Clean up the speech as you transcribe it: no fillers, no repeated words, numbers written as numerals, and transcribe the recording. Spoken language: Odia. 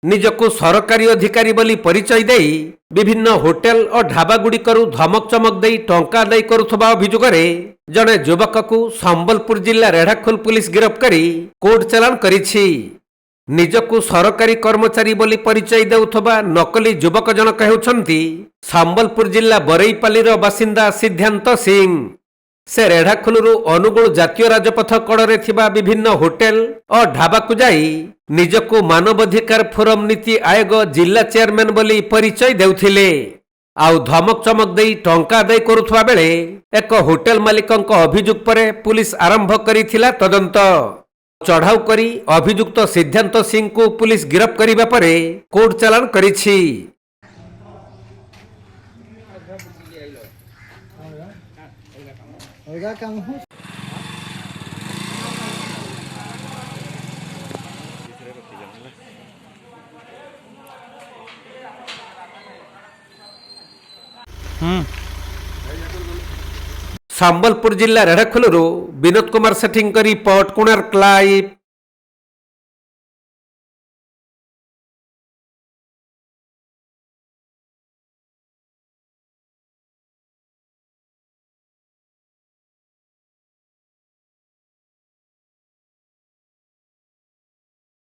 ନିଜକୁ ସରକାରୀ ଅଧିକାରୀ ବୋଲି ପରିଚୟ ଦେଇ ବିଭିନ୍ନ ହୋଟେଲ ଓ ଢାବାଗୁଡ଼ିକରୁ ଧମକ ଚମକ ଦେଇ ଟଙ୍କା ଆଦାୟ କରୁଥିବା ଅଭିଯୋଗରେ ଜଣେ ଯୁବକକୁ ସମ୍ବଲପୁର ଜିଲ୍ଲା ରେଢାଖୋଲ ପୁଲିସ ଗିରଫ କରି କୋର୍ଟ ଚାଲାଣ କରିଛି। ନିଜକୁ ସରକାରୀ କର୍ମଚାରୀ ବୋଲି ପରିଚୟ ଦେଉଥିବା ନକଲି ଯୁବକ ଜଣକ ହେଉଛନ୍ତି ସମ୍ବଲପୁର ଜିଲ୍ଲା ବରେଇପାଲିର ବାସିନ୍ଦା ସିଦ୍ଧାନ୍ତ ସିଂ। ସେ ରେଢାଖୋଲରୁ ଅନୁଗୁଳ ଜାତୀୟ ରାଜପଥ କଡ଼ରେ ଥିବା ବିଭିନ୍ନ ହୋଟେଲ ଓ ଢାବାକୁ ଯାଇ ନିଜକୁ ମାନବାଧିକାର ଫୋରମ ନୀତି ଆୟୋଗ ଜିଲ୍ଲା ଚେୟାରମ୍ୟାନ ବୋଲି ପରିଚୟ ଦେଉଥିଲେ। ଆଉ ଧମକ ଚମକ ଦେଇ ଟଙ୍କା ଆଦାୟ କରୁଥିବା ବେଳେ ଏକ ହୋଟେଲ ମାଲିକଙ୍କ ଅଭିଯୋଗ ପରେ ପୁଲିସ ଆରମ୍ଭ କରିଥିଲା ତଦନ୍ତ। ଚଢ଼ାଉ କରି ଅଭିଯୁକ୍ତ ସିଦ୍ଧାନ୍ତ ସିଂଙ୍କୁ ପୁଲିସ ଗିରଫ କରିବା ପରେ କୋର୍ଟ ଚାଲାଣ କରିଛି। ସମ୍ବଲପୁର ଜିଲ୍ଲା ରେଢାଖୋଲରୁ ବିନୋଦ କୁମାର ସେଠୀଙ୍କ ରିପୋର୍ଟ, କୋଣାର୍କ ଲାଇଭ୍।